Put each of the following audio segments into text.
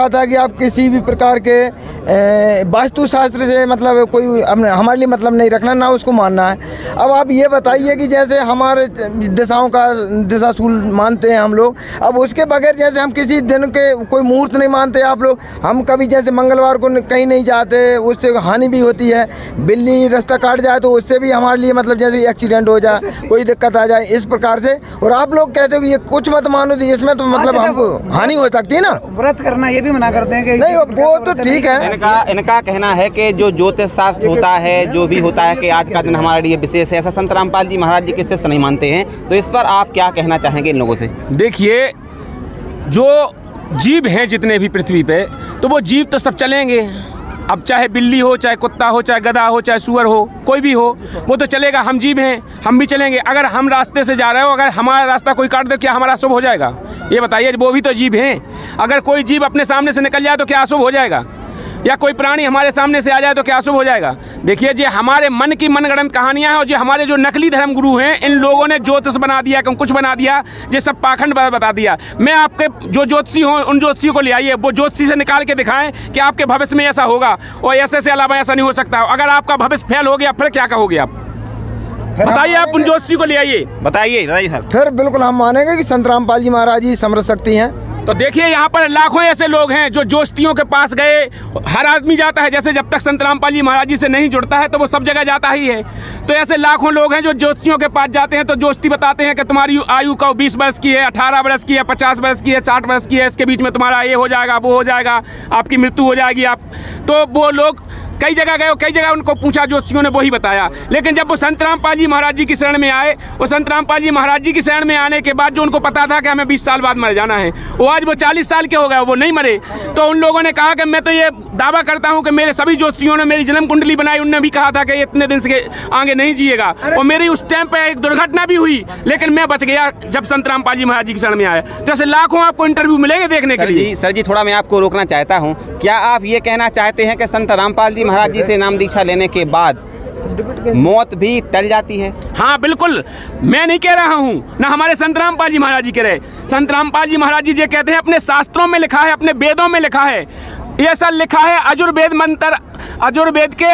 था कि आप किसी भी प्रकार के वास्तुशास्त्र से मतलब कोई हमारे लिए मतलब नहीं रखना, ना उसको मानना है। अब आप ये बताइए कि जैसे हमारे दिशाओं का दिशाशूल मानते हैं हम लोग, अब उसके बगैर जैसे हम किसी दिन के कोई मुहूर्त नहीं मानते आप लोग। हम कभी जैसे मंगलवार को कहीं नहीं जाते, उससे हानि भी होती है। बिल्ली रास्ता काट जाए तो उससे भी हमारे लिए मतलब जैसे एक्सीडेंट हो जाए, कोई दिक्कत आ जाए, इस प्रकार से। और आप लोग कहते हो कि ये कुछ मत मानो, इसमें तो मतलब हमको हानि हो सकती है ना। व्रत करना ये भी मना करते हैं कि नहीं, वो तो ठीक है। इनका कहना है कि जो ज्योतिष शास्त्र होता है, जो भी होता है कि आज का दिन हमारे लिए विशेष है, ऐसा संत रामपाल जी महाराज जी के शिष्य नहीं मानते हैं। तो इस पर आप क्या कहना चाहेंगे इन लोगों से? देखिए, जो जीव हैं जितने भी पृथ्वी पे, तो वो जीव तो सब चलेंगे। अब चाहे बिल्ली हो, चाहे कुत्ता हो, चाहे गधा हो, चाहे सूअर हो, कोई भी हो, वो तो चलेगा। हम जीव हैं, हम भी चलेंगे। अगर हम रास्ते से जा रहे हो, अगर हमारा रास्ता कोई काट दे, क्या हमारा शुभ हो जाएगा? ये बताइए, वो भी तो जीव हैं। अगर कोई जीव अपने सामने से निकल जाए तो क्या अशुभ हो जाएगा? या कोई प्राणी हमारे सामने से आ जाए तो क्या अशुभ हो जाएगा? देखिए, ये हमारे मन की मनगढ़ंत कहानियां हैं, और जो हमारे जो नकली धर्म गुरु हैं, इन लोगों ने ज्योतिष बना दिया, कुछ बना दिया, ये सब पाखंड बता दिया। मैं आपके जो ज्योतिषी हों, उन ज्योतिषियों को ले आइए, वो ज्योतिषी से निकाल के दिखाएं कि आपके भविष्य में ऐसा होगा, और ऐसे से अलावा ऐसा नहीं हो सकता। अगर आपका भविष्य फेल हो गया, फिर क्या कहोगे आप? बताइए, आप उन ज्योतिषी को ले आइए, बताइए सर। फिर बिल्कुल हम मानेंगे कि संत रामपाल जी महाराज जी समर्थ शक्ति हैं। तो देखिए, यहाँ पर लाखों ऐसे लोग हैं जो ज्योतिषियों के पास गए। हर आदमी जाता है, जैसे जब तक संत रामपाल जी महाराज जी से नहीं जुड़ता है तो वो सब जगह जाता ही है। तो ऐसे लाखों लोग हैं जो ज्योतिषियों के पास जाते हैं, तो ज्योतिषी बताते हैं कि तुम्हारी आयु का 20 वर्ष की है, 18 वर्ष की है, 50 वर्ष की है, 60 वर्ष की है, इसके बीच में तुम्हारा ये हो जाएगा, वो हो जाएगा, आपकी मृत्यु हो जाएगी। आप तो वो लोग कई जगह गए, कई जगह उनको पूछा, ज्योतिषियों ने वही बताया। लेकिन जब वो संत रामपाल जी महाराज जी की शरण में आए, वो संत रामपाल जी महाराज जी की शरण में आने के बाद जो उनको पता था कि हमें 20 साल बाद मर जाना है, वो आज वो 40 साल के हो गए, वो नहीं मरे। तो उन लोगों ने कहा कि मैं तो ये दावा करता हूं कि मेरे सभी ज्योतिषियों ने मेरी जन्म कुंडली बनाई, उनने भी कहा था कि इतने दिन से आगे नहीं जिएगा। और मेरी उस टाइम पे एक दुर्घटना भी हुई, लेकिन मैं बच गया जब संत रामपाल जी महाराज जी की शरण में आया। तो ऐसे लाखों आपको इंटरव्यू मिलेंगे देखने के लिए। सर जी, थोड़ा मैं आपको रोकना चाहता हूँ। क्या आप ये कहना चाहते हैं कि संत रामपाल जी महाराज जी से नाम दीक्षा लेने के बाद मौत भी टल जाती है? हाँ, बिल्कुल। मैं नहीं कह रहा हूँ, ना हमारे संत रामपाल जी महाराज जी कह रहे। संत रामपाल जी महाराज जी ये कहते हैं, अपने शास्त्रों में लिखा है, अपने वेदों में लिखा है। ये सब लिखा है अजुर्वेद मंत्र, अजुर्वेद के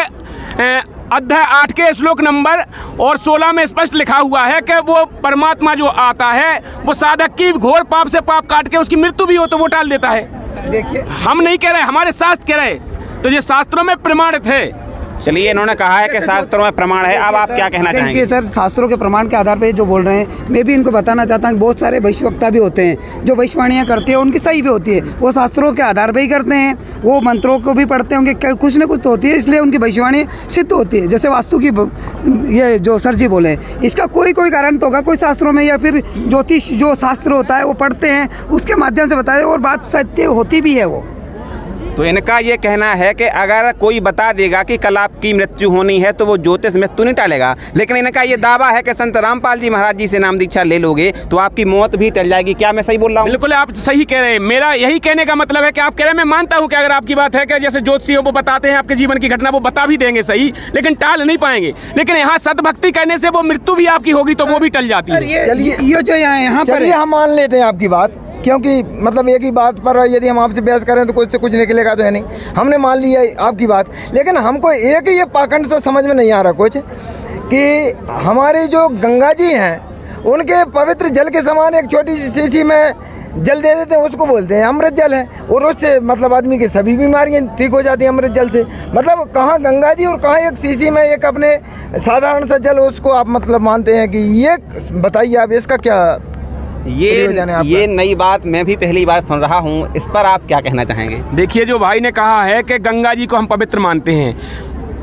अध्याय 8 के श्लोक नंबर और 16 में स्पष्ट लिखा हुआ है कि वो परमात्मा जो आता है, वो साधक की घोर पाप से पाप काट के उसकी मृत्यु भी हो तो वो टाल देता है। देखिए, हम नहीं कह रहे, हमारे शास्त्र कह रहे। तो ये शास्त्रों में प्रमाणित है। चलिए, इन्होंने कहा है कि शास्त्रों में प्रमाण है। अब आप क्या कहना चाहेंगे? सर, शास्त्रों के प्रमाण के आधार पर जो बोल रहे हैं, मैं भी इनको बताना चाहता हूँ कि बहुत सारे भविष्यवक्ता भी होते हैं जो भविष्यवाणियाँ करते हैं, उनकी सही भी होती है। वो शास्त्रों के आधार पर ही करते हैं, वो मंत्रों को भी पढ़ते होंगे, कुछ न कुछ तो होती है, इसलिए उनकी भविष्यवाणी सिद्ध होती है। जैसे वास्तु की ये जो सर जी बोले, इसका कोई कारण तो होगा, कोई शास्त्रों में, या फिर ज्योतिष जो शास्त्र होता है वो पढ़ते हैं, उसके माध्यम से बताए, और बात सत्य होती भी है वो। तो इनका ये कहना है कि अगर कोई बता देगा कि कल आपकी मृत्यु होनी है तो वो ज्योतिष मृत्यु नहीं टालेगा। लेकिन इनका ये दावा है कि संत रामपाल जी महाराज जी से नाम दीक्षा ले लोगे तो आपकी मौत भी टल जाएगी। क्या मैं सही बोल रहा हूँ? बिल्कुल, आप सही कह रहे हैं। मेरा यही कहने का मतलब है कि आप कह रहे हैं, मैं मानता हूँ कि अगर आपकी बात है कि जैसे ज्योतिषियों वो बताते हैं आपके जीवन की घटना, वो बता भी देंगे सही, लेकिन टाल नहीं पाएंगे। लेकिन यहाँ सदभक्ति करने से वो मृत्यु भी आपकी होगी तो वो भी टल जाती है। चलिए, ये जो यहाँ पर हम मान लेते हैं आपकी बात, क्योंकि मतलब एक ही बात पर यदि हम आपसे बहस करें तो कुछ से कुछ निकलेगा तो है नहीं। हमने मान लिया आपकी बात, लेकिन हमको एक ही ये पाखंड से समझ में नहीं आ रहा कुछ, कि हमारी जो गंगा जी हैं, उनके पवित्र जल के समान एक छोटी सी शीशी में जल दे देते हैं, उसको बोलते हैं अमृत जल है, और उससे मतलब आदमी की सभी बीमारियां ठीक हो जाती हैं अमृत जल से। मतलब कहाँ गंगा जी और कहाँ एक शीशी में एक अपने साधारण सा जल, उसको आप मतलब मानते हैं कि ये बताइए आप, इसका क्या? ये नई बात मैं भी पहली बार सुन रहा हूँ, इस पर आप क्या कहना चाहेंगे? देखिए, जो भाई ने कहा है कि गंगा जी को हम पवित्र मानते हैं,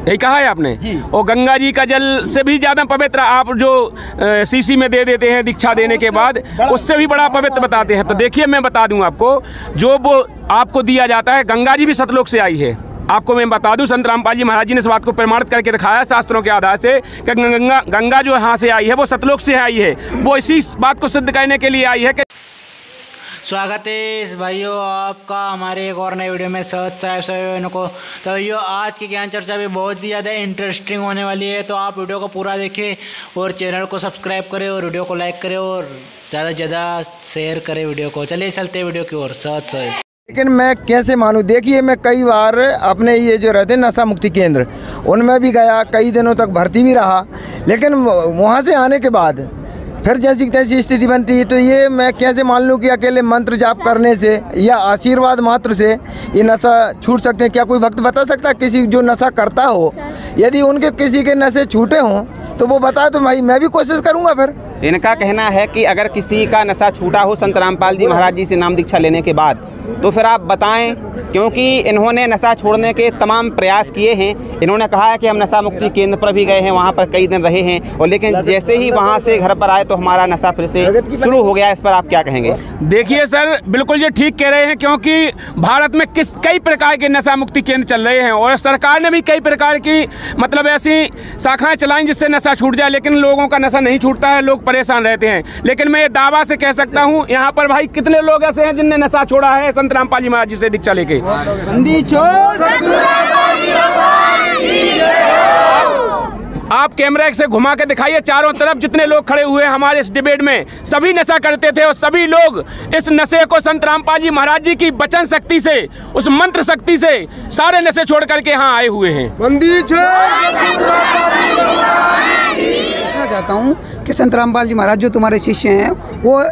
यही कहा है आपने, और गंगा जी का जल से भी ज़्यादा पवित्र आप जो शीशी में दे देते हैं दीक्षा देने के बाद, उससे भी बड़ा पवित्र बताते हैं। तो देखिए, मैं बता दूं आपको, जो वो आपको दिया जाता है, गंगा जी भी सतलोक से आई है। आपको मैं बता दूं, संत रामपाल जी महाराज जी ने इस बात को प्रमाणित करके दिखाया शास्त्रों के आधार से कि गंगा जो यहाँ से आई है वो सतलोक से आई है। वो इसी बात को सिद्ध करने के लिए आई है कि स्वागत है भाइयों आपका हमारे एक और नए वीडियो में। सभी को तो भाइयों, आज की ज्ञान चर्चा भी बहुत ही ज़्यादा इंटरेस्टिंग होने वाली है, तो आप वीडियो को पूरा देखें और चैनल को सब्सक्राइब करें और वीडियो को लाइक करें और ज़्यादा से ज़्यादा शेयर करें वीडियो को। चलिए चलते हैं वीडियो की ओर। सच लेकिन मैं कैसे मानूं? देखिए, मैं कई बार अपने ये जो रहते नशा मुक्ति केंद्र उनमें भी गया, कई दिनों तक भर्ती भी रहा, लेकिन वहाँ से आने के बाद फिर जैसी तैसी स्थिति बनती है। तो ये मैं कैसे मान लूँ कि अकेले मंत्र जाप करने से या आशीर्वाद मात्र से ये नशा छूट सकते हैं? क्या कोई भक्त बता सकता है किसी जो नशा करता हो, यदि उनके किसी के नशे छूटे हों तो वो बता, तो भाई मैं भी कोशिश करूँगा। फिर इनका कहना है कि अगर किसी का नशा छूटा हो संत रामपाल जी महाराज जी से नाम दीक्षा लेने के बाद, तो फिर आप बताएं, क्योंकि इन्होंने नशा छोड़ने के तमाम प्रयास किए हैं। इन्होंने कहा है कि हम नशा मुक्ति केंद्र पर भी गए हैं, वहाँ पर कई दिन रहे हैं, और लेकिन जैसे ही वहाँ से घर पर आए तो हमारा नशा फिर से शुरू हो गया। इस पर आप क्या कहेंगे? देखिए सर, बिल्कुल ये ठीक कह रहे हैं, क्योंकि भारत में कई प्रकार के नशा मुक्ति केंद्र चल रहे हैं और सरकार ने भी कई प्रकार की मतलब ऐसी शाखाएं चलाई जिससे नशा छूट जाए, लेकिन लोगों का नशा नहीं छूटता है, लोग परेशान रहते हैं। लेकिन मैं ये दावा से कह सकता हूँ, यहाँ पर भाई कितने लोग ऐसे हैं जिनने नशा छोड़ा है संत रामपाल जी महाराज जी से दीक्षा लेके। आप कैमरा से घुमा के दिखाइए, चारों तरफ जितने लोग खड़े हुए हैं हमारे इस डिबेट में, सभी नशा करते थे और सभी लोग इस नशे को संत रामपाल जी महाराज जी की वचन शक्ति से, उस मंत्र शक्ति से सारे नशे छोड़ करके यहाँ आए हुए हैं। चाहता हूँ कि संत रामपाल जी महाराज जो तुम्हारे शिष्य हैं, वो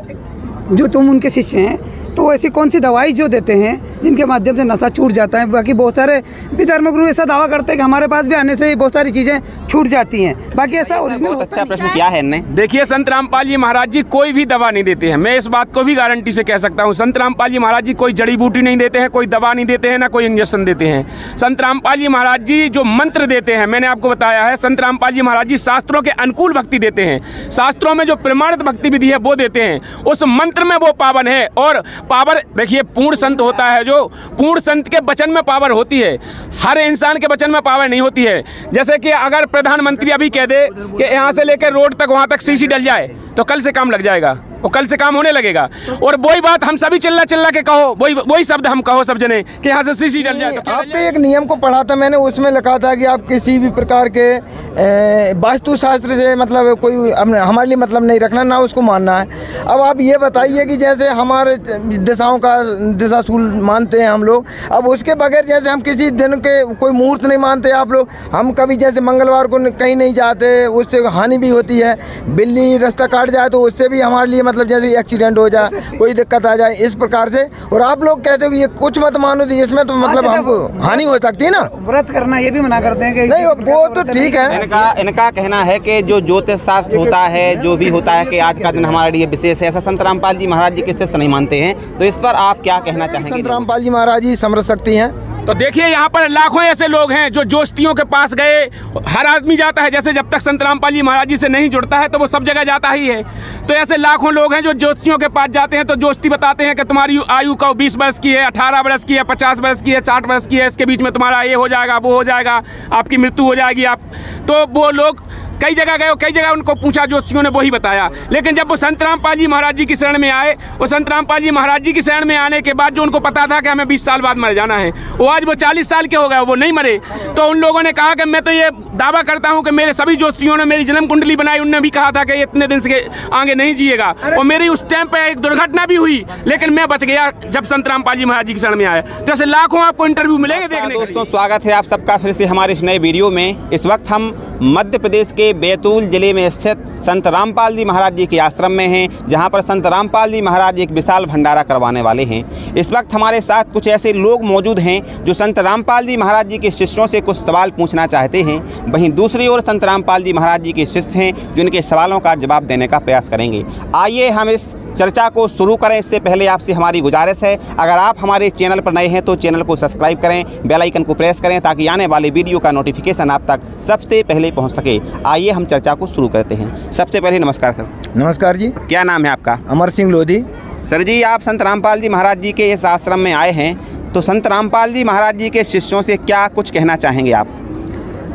जो तुम उनके शिष्य हैं, तो ऐसी कौन सी दवाई जो देते हैं जिनके माध्यम से नशा छूट जाता है? बाकी बहुत सारे भी धर्मगुरु ऐसा दावा करते हैं कि हमारे पास भी आने से बहुत सारी चीज़ें छूट जाती हैं, बाकी ऐसा ओरिजिनल अच्छा प्रश्न क्या है इनने? देखिए, संत रामपाल जी महाराज जी कोई भी दवा नहीं देते हैं, मैं इस बात को भी गारंटी से कह सकता हूँ। संत रामपाल जी महाराज जी कोई जड़ी बूटी नहीं देते हैं, कोई दवा नहीं देते हैं, ना कोई इंजेक्शन देते हैं। संत रामपाल जी महाराज जी जो मंत्र देते हैं, मैंने आपको बताया है, संत रामपाल जी महाराज जी शास्त्रों के अनुकूल भक्ति देते हैं, शास्त्रों में जो प्रमाणित भक्ति विधि है वो देते हैं, उस मंत्र में वो पावन है। और पावर देखिए, पूर्ण संत होता है, जो पूर्ण संत के वचन में पावर होती है, हर इंसान के वचन में पावर नहीं होती है। जैसे कि अगर प्रधानमंत्री अभी कह दे कि यहाँ से लेकर रोड तक वहाँ तक सीसी डल जाए तो कल से काम लग जाएगा, वो कल से काम होने लगेगा। और वही बात हम सभी चिल्ला चिल्ला के कहो, वही शब्द हम कहो सब जने कि यहाँ से सीसी डल जाए। आपने एक नियम को पढ़ा था मैंने, उसमें लिखा था कि आप किसी भी प्रकार के वास्तु शास्त्र से मतलब कोई हमारे लिए मतलब नहीं रखना, ना उसको मानना है। अब आप ये बताइए कि जैसे हमारे दिशाओं का दिशाशूल मानते हैं हम लोग, अब उसके बगैर जैसे हम किसी दिन के कोई मुहूर्त नहीं मानते आप लोग, हम कभी जैसे मंगलवार को कहीं नहीं जाते, उससे हानि भी होती है। बिल्ली रास्ता काट जाए तो उससे भी हमारे लिए मतलब जैसे एक्सीडेंट हो जाए, कोई दिक्कत आ जाए, इस प्रकार से। और आप लोग कहते हो कि ये कुछ मत मानो, इसमें तो मतलब हमको हानि हो सकती है ना। व्रत करना ये भी मना करते हैं कि नहीं, वो तो ठीक है। इनका कहना है कि जो ज्योतिष शास्त्र होता है, जो भी होता है कि आज का दिन हमारे लिए विशेष है, ऐसा संत रामपाल जी महाराज जी के शिष्य नहीं मानते हैं। तो इस पर आप क्या कहना चाहेंगे? संत रामपाल जी महाराज जी समर्थ शक्ति हैं। तो देखिए, यहाँ पर लाखों ऐसे लोग हैं जो जोस्तियों के पास गए, हर आदमी जाता है, जैसे जब तक संत रामपाल जी महाराज जी से नहीं जुड़ता है तो वो सब जगह जाता ही है। तो ऐसे लाखों लोग हैं जो ज्योतिषियों के पास जाते हैं, तो ज्योतिषी बताते हैं कि तुम्हारी आयु का 20 वर्ष की है, 18 वर्ष की है, 50 वर्ष की है, 60 वर्ष की है, इसके बीच में तुम्हारा ये हो जाएगा, वो हो जाएगा, आपकी मृत्यु हो जाएगी। आप तो वो लोग कई जगह गए, कई जगह उनको पूछा, ज्योतिषियों ने वही बताया। लेकिन जब वो संत रामपाल जी महाराज जी की शरण में आए, वो संत रामपाल जी महाराज जी की शरण में आने के बाद जो उनको पता था कि हमें 20 साल बाद मर जाना है, वो आज वो 40 साल के हो गए, वो नहीं मरे। तो उन लोगों ने कहा कि मैं तो ये दावा करता हूँ कि मेरे सभी ज्योतिषियों ने मेरी जन्म कुंडली बनाई, उनने भी कहा था कि इतने दिन से आगे नहीं जिएगा। और मेरी उस टाइम पे एक दुर्घटना भी हुई, लेकिन मैं बच गया जब संत रामपाल जी महाराज जी की शरण में आया। तो ऐसे लाखों आपको इंटरव्यू मिलेंगे देखने। दोस्तों, स्वागत है आप सबका फिर से हमारे इस नए वीडियो में। इस वक्त हम मध्य प्रदेश के बैतूल जिले में स्थित संत रामपाल जी महाराज जी के आश्रम में हैं, जहां पर संत रामपाल जी महाराज एक विशाल भंडारा करवाने वाले हैं। इस वक्त हमारे साथ कुछ ऐसे लोग मौजूद हैं जो संत रामपाल जी महाराज जी के शिष्यों से कुछ सवाल पूछना चाहते हैं। वहीं दूसरी ओर संत रामपाल जी महाराज जी के शिष्य हैं जो इनके सवालों का जवाब देने का प्रयास करेंगे। आइए हम इस चर्चा को शुरू करें। इससे पहले आपसे हमारी गुजारिश है, अगर आप हमारे चैनल पर नए हैं तो चैनल को सब्सक्राइब करें, बेल आइकन को प्रेस करें ताकि आने वाले वीडियो का नोटिफिकेशन आप तक सबसे पहले पहुंच सके। आइए हम चर्चा को शुरू करते हैं। सबसे पहले नमस्कार सर। नमस्कार जी। क्या नाम है आपका? अमर सिंह लोधी। सर जी, आप संत रामपाल जी महाराज जी के इस आश्रम में आए हैं, तो संत रामपाल जी महाराज जी के शिष्यों से क्या कुछ कहना चाहेंगे आप?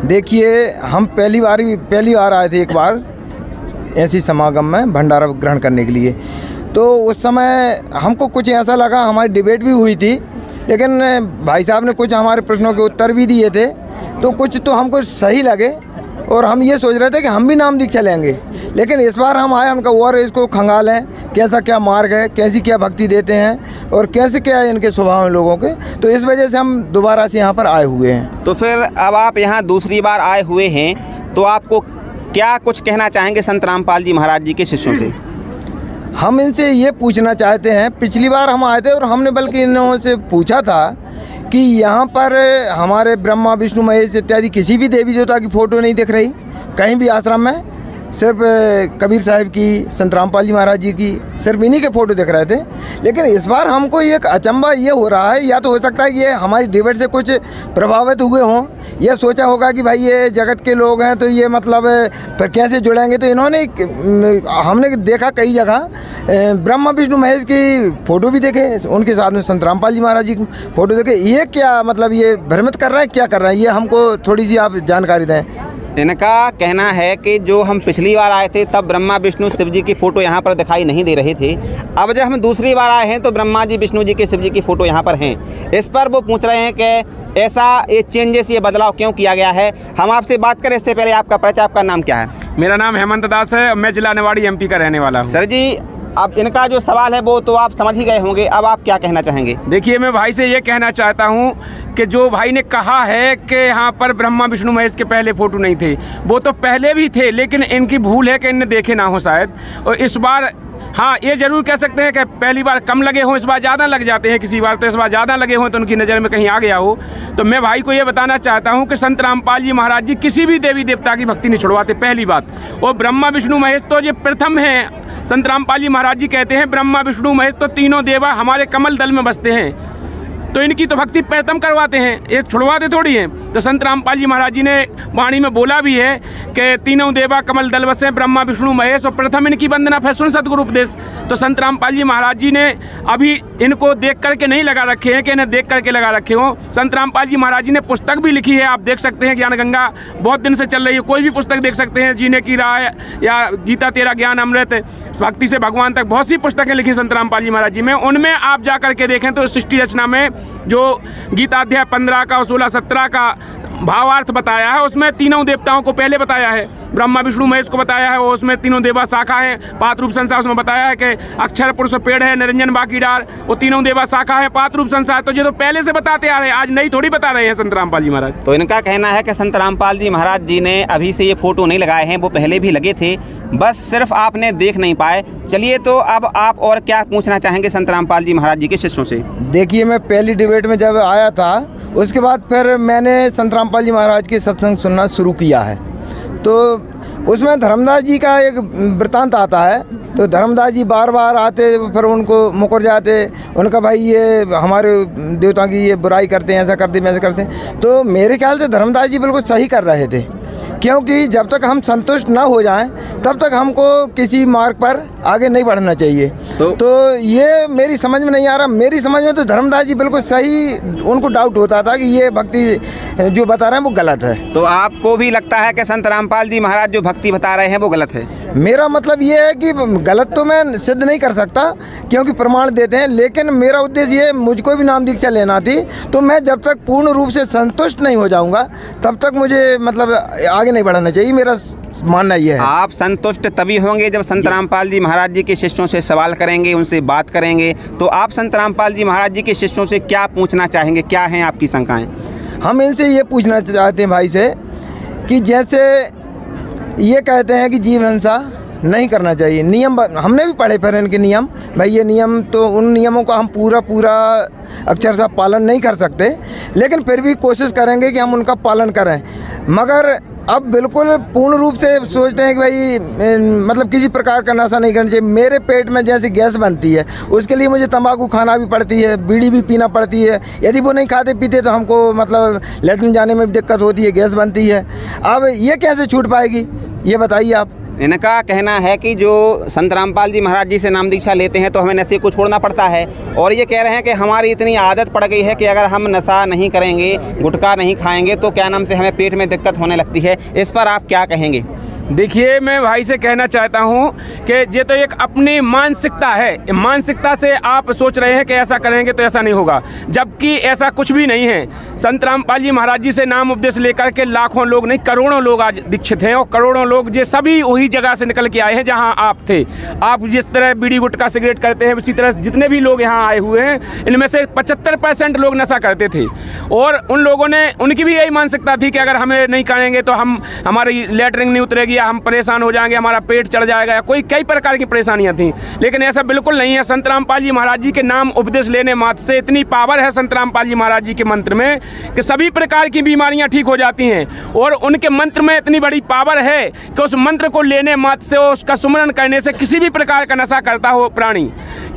देखिए, हम पहली बार आए थे एक बार ऐसी समागम में भंडारा ग्रहण करने के लिए। तो उस समय हमको कुछ ऐसा लगा, हमारी डिबेट भी हुई थी, लेकिन भाई साहब ने कुछ हमारे प्रश्नों के उत्तर भी दिए थे, तो कुछ तो हमको सही लगे और हम ये सोच रहे थे कि हम भी नाम दीक्षा लेंगे, लेकिन इस बार हम आए, हमका और इसको खंगालें कैसा क्या मार्ग है, कैसी क्या भक्ति देते हैं और कैसे क्या इनके स्वभाव हैं लोगों के, तो इस वजह से हम दोबारा से यहाँ पर आए हुए हैं। तो फिर अब आप यहाँ दूसरी बार आए हुए हैं तो आपको क्या कुछ कहना चाहेंगे संत रामपाल जी महाराज जी के शिष्यों से? हम इनसे ये पूछना चाहते हैं, पिछली बार हम आए थे और हमने बल्कि इन्हों से पूछा था कि यहाँ पर हमारे ब्रह्मा विष्णु महेश इत्यादि किसी भी देवी देवता की फ़ोटो नहीं दिख रही कहीं भी आश्रम में, सिर्फ कबीर साहिब की, संत रामपाल जी महाराज जी की, सिर्फ इन्हीं के फ़ोटो दिख रहे थे। लेकिन इस बार हमको एक अचंभा ये हो रहा है, या तो हो सकता है कि ये हमारी डिबेट से कुछ प्रभावित हुए हों, यह सोचा होगा कि भाई ये जगत के लोग हैं तो ये मतलब फिर कैसे जुड़ेंगे, तो इन्होंने हमने देखा कई जगह ब्रह्मा विष्णु महेश की फ़ोटो भी देखे, उनके साथ में संत रामपाल जी महाराज जी की फ़ोटो देखे। ये क्या मतलब ये भ्रमित कर रहे हैं, क्या कर रहे हैं, ये हमको थोड़ी सी आप जानकारी दें। इनका कहना है कि जो हम पिछली बार आए थे तब ब्रह्मा विष्णु शिव जी की फ़ोटो यहाँ पर दिखाई नहीं दे रहे थे, अब जब हम दूसरी बार आए हैं तो ब्रह्मा जी विष्णु जी के शिव जी की फ़ोटो यहाँ पर हैं। इस पर वो पूछ रहे हैं कि ऐसा ये चेंजेस, ये बदलाव क्यों किया गया है। हम आपसे बात करें इससे पहले आपका परिचय, आपका नाम क्या है? मेरा नाम हेमंत दास है, मैं जिला निवाड़ी MP का रहने वाला हूँ। सर जी, अब इनका जो सवाल है वो तो आप समझ ही गए होंगे, अब आप क्या कहना चाहेंगे? देखिए, मैं भाई से ये कहना चाहता हूँ कि जो भाई ने कहा है कि यहाँ पर ब्रह्मा विष्णु महेश के पहले फ़ोटो नहीं थे, वो तो पहले भी थे, लेकिन इनकी भूल है कि इनने देखे ना हो शायद। और इस बार हाँ, ये जरूर कह सकते हैं कि पहली बार कम लगे हों, इस बार ज़्यादा लग जाते हैं, किसी बार तो इस बार ज़्यादा लगे हों तो उनकी नज़र में कहीं आ गया हो। तो मैं भाई को ये बताना चाहता हूँ कि संत रामपाल जी महाराज जी किसी भी देवी देवता की भक्ति नहीं छुड़वाते, पहली बात। और ब्रह्मा विष्णु महेश तो ये प्रथम है। संत रामपाल जी महाराज जी कहते हैं ब्रह्मा विष्णु महेश तो तीनों देवा हमारे कमल दल में बसते हैं, तो इनकी तो भक्ति प्रथम करवाते हैं, ये छुड़वाते थोड़ी हैं। तो संत रामपाल जी महाराज जी ने वाणी में बोला भी है कि तीनों देवा कमल दल बसे, ब्रह्मा विष्णु महेश, और प्रथम इनकी वंदना फै सुन सतगुरु उपदेश। तो संत रामपाल जी महाराज जी ने अभी इनको देख करके नहीं लगा रखे हैं कि इन्हें देख करके लगा रखे हों। संत रामपाल जी महाराज जी ने पुस्तक भी लिखी है, आप देख सकते हैं, ज्ञान गंगा बहुत दिन से चल रही है, कोई भी पुस्तक देख सकते हैं, जीने की राह या गीता तेरा ज्ञान अमृत, भक्ति से भगवान तक, बहुत सी पुस्तकें लिखी संत रामपाल जी महाराज जी में। उनमें आप जा करके देखें तो सृष्टि रचना में जो गीता अध्याय 15 का और 16-17 का भावार्थ बताया है, उसमें तीनों देवताओं को पहले बताया है, ब्रह्मा विष्णु महेश को बताया है, और उसमें तीनों देवा शाखा है। पात रूप संसार उसमें बताया है कि अक्षर पुरुष पेड़ है, निरंजन बाकी डार, वो तीनों देवा शाखा है, पात रूप संसार। तो ये तो पहले से बताते आ रहे हैं, आज नहीं थोड़ी बता रहे हैं संत रामपाल जी महाराज। तो इनका कहना है कि संत रामपाल जी महाराज जी ने अभी से ये फ़ोटो नहीं लगाए हैं, वो पहले भी लगे थे, बस सिर्फ आपने देख नहीं पाए। चलिए, तो अब आप और क्या पूछना चाहेंगे संत रामपाल जी महाराज जी के शिष्यों से? देखिए, मैं पहली डिबेट में जब आया था उसके बाद फिर मैंने संत रामपाल जी महाराज के सत्संग सुनना शुरू किया है, तो उसमें धर्मदास जी का एक वृत्तांत आता है। तो धर्मदास जी बार बार आते, फिर उनको मुकर जाते, उनका भाई ये हमारे देवता की ये बुराई करते हैं, ऐसा करते हैं, वैसा करते हैं। तो मेरे ख्याल से धर्मदास जी बिल्कुल सही कर रहे थे, क्योंकि जब तक हम संतुष्ट ना हो जाएं तब तक हमको किसी मार्ग पर आगे नहीं बढ़ना चाहिए। तो ये मेरी समझ में नहीं आ रहा। मेरी समझ में तो धर्मदास जी बिल्कुल सही, उनको डाउट होता था कि ये भक्ति जो बता रहे हैं वो गलत है। तो आपको भी लगता है कि संत रामपाल जी महाराज जो भक्ति बता रहे हैं वो गलत है? मेरा मतलब ये है कि गलत तो मैं सिद्ध नहीं कर सकता क्योंकि प्रमाण देते हैं, लेकिन मेरा उद्देश्य ये, मुझको भी नाम दीक्षा लेना थी, तो मैं जब तक पूर्ण रूप से संतुष्ट नहीं हो जाऊंगा तब तक मुझे मतलब आगे नहीं बढ़ना चाहिए, मेरा मानना ये है। आप संतुष्ट तभी होंगे जब संत रामपाल जी महाराज जी के शिष्यों से सवाल करेंगे, उनसे बात करेंगे। तो आप संत रामपाल जी महाराज जी के शिष्यों से क्या पूछना चाहेंगे, क्या हैं आपकी शंकाएं? हम इनसे ये पूछना चाहते हैं भाई से कि जैसे ये कहते हैं कि जीव हिंसा नहीं करना चाहिए, नियम हमने भी पढ़े फिर इनके नियम, भाई ये नियम, तो उन नियमों का हम पूरा अक्षरशः पालन नहीं कर सकते, लेकिन फिर भी कोशिश करेंगे कि हम उनका पालन करें। मगर अब बिल्कुल पूर्ण रूप से सोचते हैं कि भाई मतलब किसी प्रकार का नशा नहीं करना चाहिए। मेरे पेट में जैसे गैस बनती है, उसके लिए मुझे तंबाकू खाना भी पड़ती है, बीड़ी भी पीना पड़ती है। यदि वो नहीं खाते पीते तो हमको मतलब लेटरिन जाने में भी दिक्कत होती है, गैस बनती है। अब ये कैसे छूट पाएगी, ये बताइए आप। इनका कहना है कि जो संत रामपाल जी महाराज जी से नाम दीक्षा लेते हैं तो हमें नशे को छोड़ना पड़ता है, और ये कह रहे हैं कि हमारी इतनी आदत पड़ गई है कि अगर हम नशा नहीं करेंगे, गुटखा नहीं खाएंगे तो क्या नाम से हमें पेट में दिक्कत होने लगती है। इस पर आप क्या कहेंगे? देखिए, मैं भाई से कहना चाहता हूँ कि ये तो एक अपनी मानसिकता है। मानसिकता से आप सोच रहे हैं कि ऐसा करेंगे तो ऐसा नहीं होगा, जबकि ऐसा कुछ भी नहीं है। संत रामपाल जी महाराज जी से नाम उपदेश लेकर के लाखों लोग नहीं, करोड़ों लोग आज दीक्षित हैं, और करोड़ों लोग ये सभी वही जगह से निकल के आए हैं जहाँ आप थे। आप जिस तरह बीड़ी गुटखा सिगरेट करते हैं, उसी तरह जितने भी लोग यहाँ आए हुए हैं, इनमें से 75% लोग नशा करते थे। और उन लोगों ने, उनकी भी यही मानसिकता थी कि अगर हमें नहीं करेंगे तो हमारी लेटरिन नहीं उतरेगी, या हम परेशान हो जाएंगे, हमारा पेट चढ़ जाएगा, कई प्रकार की परेशानियां थी। लेकिन ऐसा बिल्कुल नहीं है। संत रामपाल जी महाराज जी के नाम उपदेश लेने मात्र से इतनी पावर है संत रामपाल जी महाराज जी के मंत्र में कि सभी प्रकार की बीमारियां ठीक हो जाती हैं। और उनके मंत्र में इतनी बड़ी पावर है कि उस मंत्र को लेने मात्र से, उसका सुमरण करने से किसी भी प्रकार का नशा करता हो प्राणी,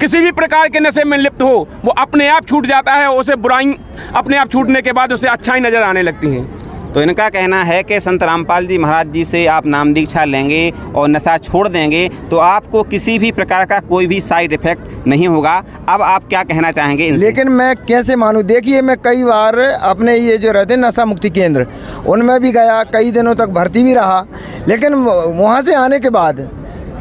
किसी भी प्रकार के नशे में लिप्त हो, वो अपने आप छूट जाता है। उसे बुराई अपने आप छूटने के बाद उसे अच्छाई नजर आने लगती है। तो इनका कहना है कि संत रामपाल जी महाराज जी से आप नाम दीक्षा लेंगे और नशा छोड़ देंगे तो आपको किसी भी प्रकार का कोई भी साइड इफेक्ट नहीं होगा। अब आप क्या कहना चाहेंगे इनसे? लेकिन मैं कैसे मानूं? देखिए, मैं कई बार अपने ये जो रहते नशा मुक्ति केंद्र, उनमें भी गया, कई दिनों तक भर्ती भी रहा, लेकिन वहाँ से आने के बाद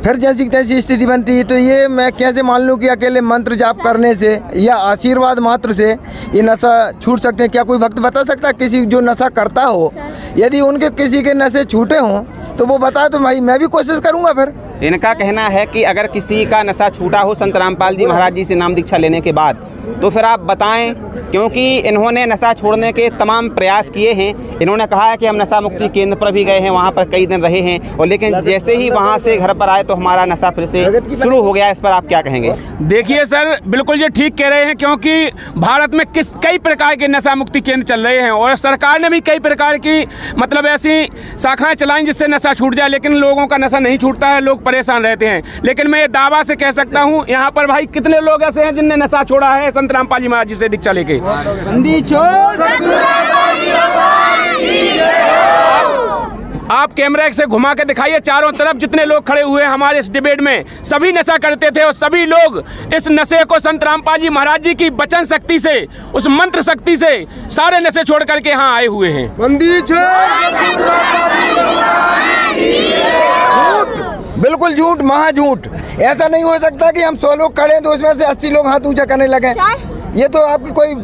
फिर जैसी तैसी स्थिति बनती है। तो ये मैं कैसे मान लूँ कि अकेले मंत्र जाप करने से या आशीर्वाद मात्र से ये नशा छूट सकते हैं? क्या कोई भक्त बता सकता है? किसी जो नशा करता हो, यदि उनके किसी के नशे छूटे हों तो वो बताए तो भाई मैं भी कोशिश करूँगा। फिर इनका कहना है कि अगर किसी का नशा छूटा हो संत रामपाल जी महाराज जी से नाम दीक्षा लेने के बाद, तो फिर आप बताएं, क्योंकि इन्होंने नशा छोड़ने के तमाम प्रयास किए हैं। इन्होंने कहा है कि हम नशा मुक्ति केंद्र पर भी गए हैं, वहाँ पर कई दिन रहे हैं, और लेकिन जैसे ही वहाँ से घर पर आए तो हमारा नशा फिर से शुरू हो गया। इस पर आप क्या कहेंगे? देखिए सर, बिल्कुल ये ठीक कह रहे हैं, क्योंकि भारत में कई प्रकार के नशा मुक्ति केंद्र चल रहे हैं, और सरकार ने भी कई प्रकार की मतलब ऐसी शाखाएं चलाई जिससे नशा छूट जाए, लेकिन लोगों का नशा नहीं छूटता है, लोग परेशान रहते हैं। लेकिन मैं ये दावा से कह सकता हूँ, यहाँ पर भाई कितने लोग ऐसे हैं जिनने नशा छोड़ा है संत रामपाल जी महाराज जी से दीक्षा लेके। आप कैमरा से घुमा के दिखाइए, चारों तरफ जितने लोग खड़े हुए हैं हमारे इस डिबेट में, सभी नशा करते थे, और सभी लोग इस नशे को संत रामपाल जी महाराज जी की वचन शक्ति से, उस मंत्र शक्ति से सारे नशे छोड़ करके यहाँ आए हुए हैं। बिल्कुल झूठ, महाझूठ। ऐसा नहीं हो सकता कि हम 100 लोग खड़े हैं तो उसमें से 80 लोग हाथ ऊंचा करने लगे। ये तो आपकी कोई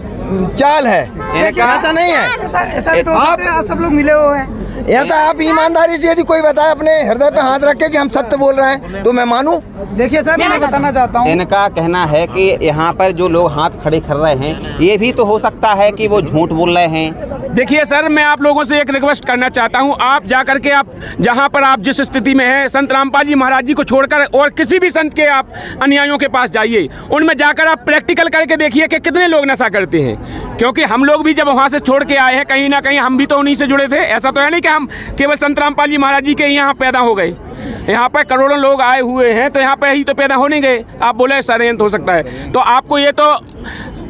चाल है, ऐसा नहीं है। ऐसा तो आप सब लोग मिले हुए हैं। ऐसा आप ईमानदारी से यदि कोई बताए अपने हृदय पे हाथ रख के कि हम सत्य बोल रहे हैं तो मैं मानूं। देखिए सर, मैं बताना चाहता हूँ, इनका कहना है कि यहाँ पर जो लोग हाथ खड़े कर रहे हैं, ये भी तो हो सकता है कि वो झूठ बोल रहे हैं। देखिए सर, मैं आप लोगों से एक रिक्वेस्ट करना चाहता हूं, आप जाकर के आप जहां पर आप जिस स्थिति में हैं, संत रामपाल जी महाराज जी को छोड़कर और किसी भी संत के आप अनुयायियों के पास जाइए, उनमें जाकर आप प्रैक्टिकल करके देखिए कि कितने लोग नशा करते हैं। क्योंकि हम लोग भी जब वहां से छोड़ के आए हैं, कहीं ना कहीं हम भी तो उन्हीं से जुड़े थे। ऐसा तो है नहीं कि हम केवल संत रामपाल जी महाराज जी के यहाँ पैदा हो गए। यहाँ पर करोड़ों लोग आए हुए हैं, तो यहाँ पर ही तो पैदा हो नहीं गए। आप बोले षड्यंत्र हो सकता है, तो आपको ये तो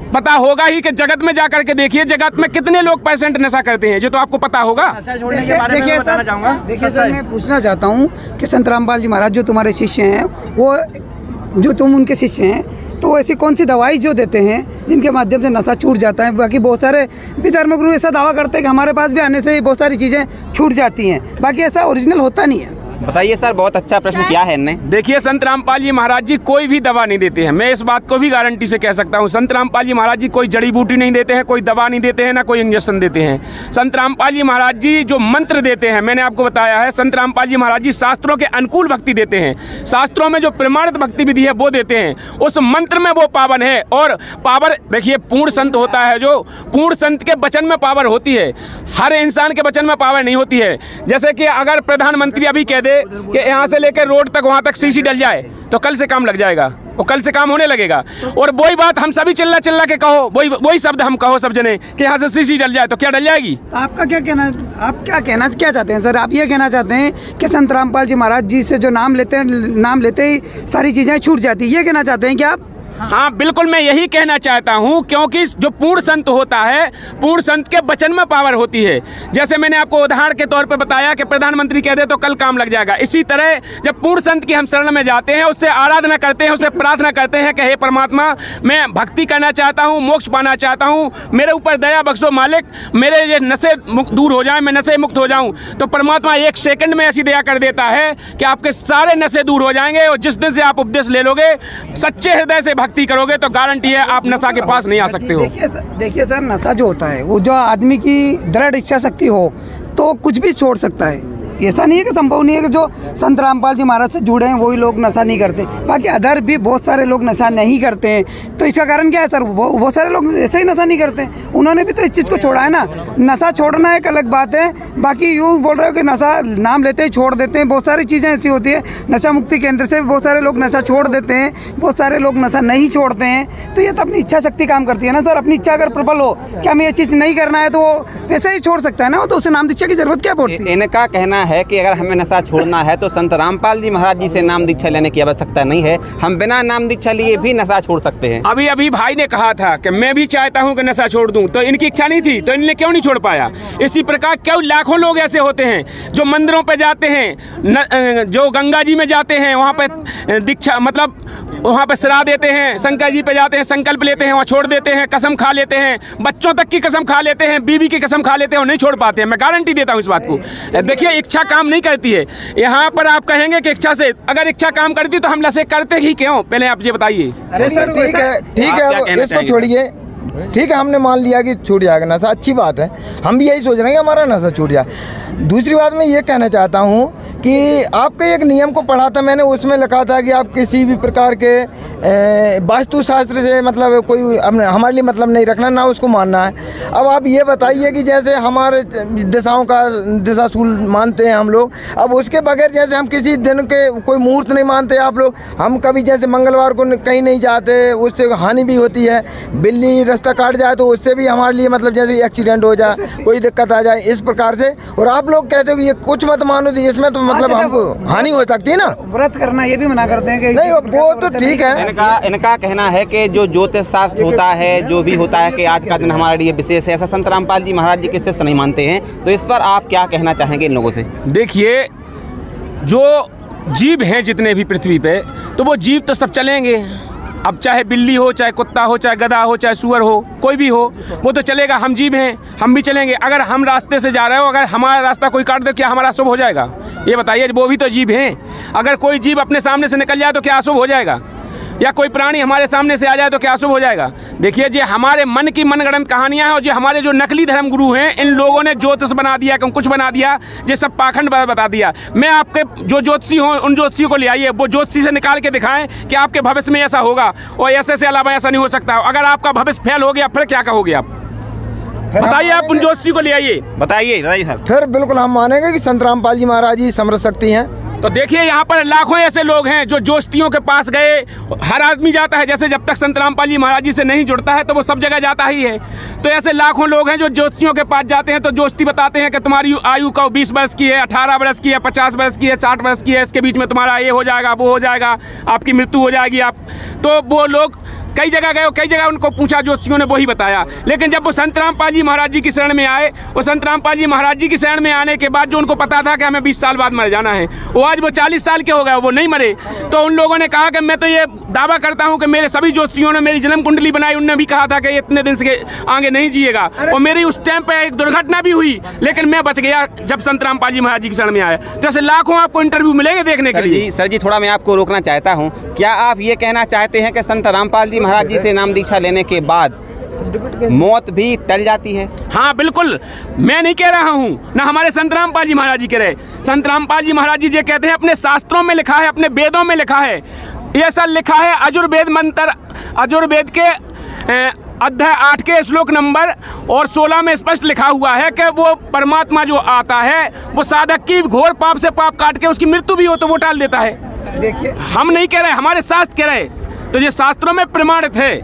पता होगा ही कि जगत में जाकर के देखिए, जगत में कितने लोग % नशा करते हैं, जो तो आपको पता होगा। देखिए सर, मैं पूछना चाहता हूँ कि संत रामपाल जी महाराज जो तुम्हारे शिष्य हैं, वो जो तुम उनके शिष्य हैं, तो ऐसी कौन सी दवाई जो देते हैं जिनके माध्यम से नशा छूट जाता है? बाकी बहुत सारे भी धर्मगुरु ऐसा दावा करते हैं कि हमारे पास भी आने से बहुत सारी चीज़ें छूट जाती हैं, बाकी ऐसा ओरिजिनल होता नहीं है। बताइए सर, बहुत अच्छा प्रश्न किया है इनने। देखिए, संत रामपाल जी महाराज जी कोई भी दवा नहीं देते हैं, मैं इस बात को भी गारंटी से कह सकता हूँ। संत रामपाल जी महाराज जी कोई जड़ी बूटी नहीं देते हैं, कोई दवा नहीं देते हैं, ना कोई इंजेक्शन देते हैं। संत रामपाल जी महाराज जी जो मंत्र देते हैं, मैंने आपको बताया है, संत रामपाल जी महाराज जी शास्त्रों के अनुकूल भक्ति देते हैं, शास्त्रों में जो प्रमाणित भक्ति विधि है वो देते हैं, उस मंत्र में वो पावन है। और पावर देखिए, पूर्ण संत होता है, जो पूर्ण संत के वचन में पावर होती है, हर इंसान के वचन में पावर नहीं होती है। जैसे कि अगर प्रधानमंत्री अभी कह दे कि यहाँ से लेकर रोड तक वहाँ तक सीसी डल जाए, तो कल से काम लग जाएगा, वो कल से काम होने लगेगा। और वही बात हम सभी चिल्ला चिल्ला के कहो, वही शब्द हम कहो सब जने कि यहाँ से सीसी डल जाए, तो क्या डल जाएगी? आपका क्या कहना, आप क्या चाहते हैं सर? आप ये कहना चाहते हैं कि संत रामपाल जी महाराज जी से जो नाम लेते हैं, नाम लेते ही सारी चीज़ें छूट जाती है, ये कहना चाहते हैं कि आप? हाँ बिल्कुल, मैं यही कहना चाहता हूँ, क्योंकि जो पूर्ण संत होता है, पूर्ण संत के वचन में पावर होती है। जैसे मैंने आपको उदाहरण के तौर पे बताया कि प्रधानमंत्री कह दे तो कल काम लग जाएगा। इसी तरह जब पूर्ण संत की हम शरण में जाते हैं, उससे आराधना करते हैं, उससे प्रार्थना करते हैं कि हे परमात्मा, मैं भक्ति करना चाहता हूँ, मोक्ष पाना चाहता हूँ, मेरे ऊपर दया बख्शो मालिक, मेरे ये नशे मुक्त दूर हो जाए, मैं नशे मुक्त हो जाऊँ, तो परमात्मा 1 सेकंड में ऐसी दया कर देता है कि आपके सारे नशे दूर हो जाएंगे। और जिस दिन से आप उपदेश ले लोगे, सच्चे हृदय से भक्ति करोगे, तो गारंटी है आप नशा के पास नहीं आ सकते हो। देखिए सर, नशा जो होता है वो जो आदमी की दृढ़ इच्छा शक्ति हो तो कुछ भी छोड़ सकता है। ऐसा नहीं है कि संभव नहीं है कि जो संत रामपाल जी महाराज से जुड़े हैं वही लोग नशा नहीं करते, बाकी अदर भी बहुत सारे लोग नशा नहीं करते हैं। तो इसका कारण क्या है सर? वो बहुत सारे लोग ऐसे ही नशा नहीं करते, उन्होंने भी तो इस चीज़ को छोड़ा है ना। नशा छोड़ना एक अलग बात है, बाकी यूँ बोल रहे हो कि नशा नाम लेते ही छोड़ देते हैं। बहुत सारी चीज़ें ऐसी होती है, नशा मुक्ति केंद्र से बहुत सारे लोग नशा छोड़ देते हैं, बहुत सारे लोग नशा नहीं छोड़ते हैं। तो ये तो अपनी इच्छा शक्ति काम करती है ना सर। अपनी इच्छा अगर प्रबल हो कि हमें ये चीज़ नहीं करना है तो वो वैसे ही छोड़ सकता है ना, वो तो उसे नाम दीक्षा की जरूरत क्या पड़ती है। इनका कहना है कि अगर हमें नशा छोड़ना है तो संत रामपाल जी महाराज जी से नाम दीक्षा लेने की आवश्यकता नहीं है, हम बिना नाम दीक्षा लिए भी नशा छोड़ सकते हैं। अभी अभी भाई ने कहा था कि मैं भी चाहता हूं कि नशा छोड़ दूं, तो इनकी इच्छा नहीं थी तो इन्होंने क्यों नहीं छोड़ पाया। इसी प्रकार क्यों लाखों लोग ऐसे होते हैं जो मंदिरों पे जाते हैं, जो गंगा जी में जाते हैं, वहाँ पे दीक्षा मतलब वहाँ पे श्राद्ध देते हैं, शंकर जी पे जाते हैं, संकल्प लेते हैं, वहाँ छोड़ देते हैं, कसम खा लेते हैं, बच्चों तक की कसम खा लेते हैं, बीवी की कसम खा लेते हैं और नहीं छोड़ पाते हैं। मैं गारंटी देता हूँ इस बात को। देखिए, इच्छा काम नहीं करती है। यहाँ पर आप कहेंगे कि इच्छा से, अगर इच्छा काम करती तो हम नशे करते ही क्यों? पहले आप ये बताइए। अरे सर ठीक है, अब इसको छोड़िए। ठीक है, हमने मान लिया कि छूट जाएगा नशा, अच्छी बात है, हम भी यही सोच रहे हैं कि हमारा नशा छूट जाए। दूसरी बात मैं ये कहना चाहता हूँ कि आपके एक नियम को पढ़ा था मैंने, उसमें लिखा था कि आप किसी भी प्रकार के वास्तुशास्त्र से मतलब कोई हमारे लिए मतलब नहीं रखना, ना उसको मानना है। अब आप ये बताइए कि जैसे हमारे दिशाओं का दिशाशूल मानते हैं हम लोग, अब उसके बगैर जैसे हम किसी दिन के कोई मुहूर्त नहीं मानते आप लोग, हम कभी जैसे मंगलवार को कहीं नहीं जाते, उससे हानि भी होती है। बिल्ली रास्ता काट जाए तो उससे भी हमारे लिए मतलब जैसे एक्सीडेंट हो जाए, कोई दिक्कत आ जाए, इस प्रकार से। और आप लोग कहते हो कि ये कुछ मत मानो, तो इसमें तो मतलब हमको हानि हो सकती है ना। व्रत करना ये भी मना करते हैं कि नहीं, वो तो ठीक है। इनका कहना है कि जो ज्योतिष शास्त्र होता है, जो भी होता है कि आज का दिन हमारे लिए विशेष है, ऐसा संत रामपाल जी महाराज जी के शिष्य नहीं मानते हैं। तो इस पर आप क्या कहना चाहेंगे इन लोगों से? देखिए, जो जीव हैं जितने भी पृथ्वी पे, तो वो जीव तो सब चलेंगे। अब चाहे बिल्ली हो, चाहे कुत्ता हो, चाहे गधा हो, चाहे सुअर हो, कोई भी हो, वो तो चलेगा। हम जीव हैं, हम भी चलेंगे। अगर हम रास्ते से जा रहे हो, अगर हमारा रास्ता कोई काट दे, क्या हमारा अशुभ हो जाएगा? ये बताइए, वो भी तो जीव हैं। अगर कोई जीव अपने सामने से निकल जाए तो क्या अशुभ हो जाएगा? या कोई प्राणी हमारे सामने से आ जाए तो क्या अशुभ हो जाएगा? देखिए, ये हमारे मन की मनगढ़ंत कहानियां हैं, और जो हमारे जो नकली धर्म गुरु हैं, इन लोगों ने ज्योतिष बना दिया, कुछ बना दिया, ये सब पाखंड बता दिया। मैं आपके जो ज्योतिषी हों, उन ज्योतिषियों को ले आइए, वो ज्योतिषी से निकाल के दिखाएं कि आपके भविष्य में ऐसा होगा और ऐसे से अलावा ऐसा नहीं हो सकता। अगर आपका भविष्य फेल हो गया, फिर क्या कहोगे आप? बताइए, आप उन ज्योतिषी को ले आइए, बताइए सर। फिर बिल्कुल हम मानेंगे कि संत रामपाल जी महाराज जी समर्थ शक्ति हैं। तो देखिए, यहाँ पर लाखों ऐसे लोग हैं जो ज्योतिषियों के पास गए, हर आदमी जाता है। जैसे जब तक संत रामपाल जी महाराज जी से नहीं जुड़ता है तो वो सब जगह जाता ही है। तो ऐसे लाखों लोग हैं जो ज्योतिषियों के पास जाते हैं, तो ज्योतिषी बताते हैं कि तुम्हारी आयु का 20 वर्ष की है, 18 वर्ष की है, 50 वर्ष की है, 60 वर्ष की है, इसके बीच में तुम्हारा ये हो जाएगा, वो हो जाएगा, आपकी मृत्यु हो जाएगी। आप तो वो लोग कई जगह गए, कई जगह उनको पूछा, ज्योतिषियों ने वही बताया। लेकिन जब वो संत रामपाल जी महाराज जी की शरण में आए, वो संत रामपाल जी महाराज जी की शरण में आने के बाद जो उनको पता था कि हमें 20 साल बाद मर जाना है, वो आज वो 40 साल के हो गए, वो नहीं मरे। तो उन लोगों ने कहा कि मैं तो ये दावा करता हूं कि मेरे सभी ज्योतिषियों ने मेरी जन्म कुंडली बनाई, उनने भी कहा था कि इतने दिन से आगे नहीं जिएगा। और मेरी उस टाइम पे एक दुर्घटना भी हुई, लेकिन मैं बच गया जब संत रामपाल जी महाराज जी की शरण में आया। तो ऐसे लाखों आपको इंटरव्यू मिलेंगे देखने के लिए। सर जी, थोड़ा मैं आपको रोकना चाहता हूँ। क्या आप ये कहना चाहते हैं कि संत रामपाल जी महाराज जी से नाम दीक्षा लेने के बाद मौत भी टल जाती है? हाँ बिल्कुल, मैं नहीं कह रहा हूँ, ना हमारे संत रामपाल जी महाराज जी कह रहे। संत रामपाल जी महाराज जी ये कहते हैं, अपने शास्त्रों में लिखा है, अपने वेदों में लिखा है, ये सब लिखा है। अजुर्वेद मंत्र, अजुर्वेद के अध्याय 8 के श्लोक नंबर और 16 में स्पष्ट लिखा हुआ है कि वो परमात्मा जो आता है, वो साधक की घोर पाप से पाप काट के उसकी मृत्यु भी हो तो वो टाल देता है। देखिए, हम नहीं कह रहे, हमारे शास्त्र कह रहे। तो ये शास्त्रों में प्रमाणित है।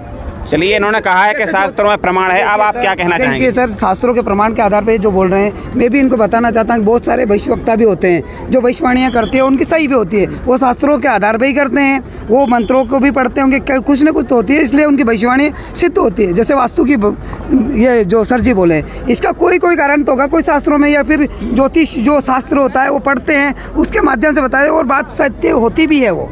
चलिए, इन्होंने कहा है कि शास्त्रों में प्रमाण है, अब आप क्या कहना चाहेंगे? सर, शास्त्रों के प्रमाण के आधार पे जो बोल रहे हैं, मैं भी इनको बताना चाहता हूँ बहुत सारे भविष्यवक्ता भी होते हैं जो भविष्यवाणियाँ करते हैं, उनकी सही भी होती है, वो शास्त्रों के आधार पे ही करते हैं, वो मंत्रों को भी पढ़ते होंगे, कुछ न कुछ तो होती है, इसलिए उनकी भविष्यवाणी सिद्ध होती है। जैसे वास्तु की ये जो सर जी बोले, इसका कोई कारण तो होगा, कोई शास्त्रों में या फिर ज्योतिष जो शास्त्र होता है वो पढ़ते हैं, उसके माध्यम से बताते हैं और बात सत्य होती भी है। वो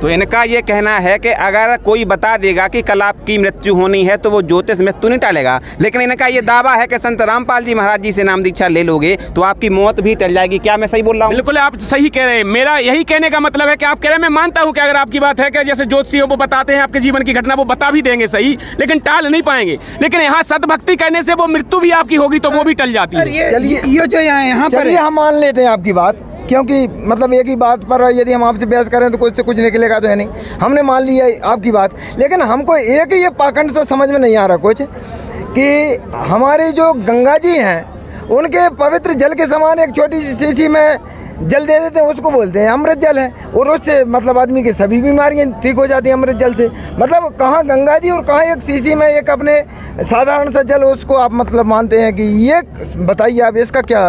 तो इनका ये कहना है कि अगर कोई बता देगा कि कल आपकी मृत्यु होनी है तो वो ज्योतिष मृत्यु नहीं टालेगा, लेकिन इनका ये दावा है कि संत रामपाल जी महाराज जी से नाम दीक्षा ले लोगे तो आपकी मौत भी टल जाएगी। क्या मैं सही बोल रहा हूँ? बिल्कुल आप सही कह रहे हैं। मेरा यही कहने का मतलब है कि आप कह रहे हैं, मैं मानता हूँ कि अगर आपकी बात है कि जैसे ज्योतिषी वो बताते हैं आपके जीवन की घटना, वो बता भी देंगे सही, लेकिन टाल नहीं पाएंगे। लेकिन यहाँ सदभक्ति करने से वो मृत्यु भी आपकी होगी तो वो भी टल जाती है। चलिए, ये जो यहाँ पर हम मान लेते हैं आपकी बात, क्योंकि मतलब एक ही बात पर यदि हम आपसे बहस करें तो कुछ से कुछ निकलेगा तो है नहीं। हमने मान लिया आपकी बात, लेकिन हमको एक ये पाखंड से समझ में नहीं आ रहा कुछ कि हमारी जो गंगा जी हैं उनके पवित्र जल के समान एक छोटी सी शीशी में जल दे देते हैं, उसको बोलते हैं अमृत जल है, और उससे मतलब आदमी की सभी बीमारियां ठीक हो जाती हैं अमृत जल से। मतलब कहाँ गंगा जी और कहाँ एक शीशी में एक अपने साधारण सा जल, उसको आप मतलब मानते हैं कि ये बताइए आप इसका क्या?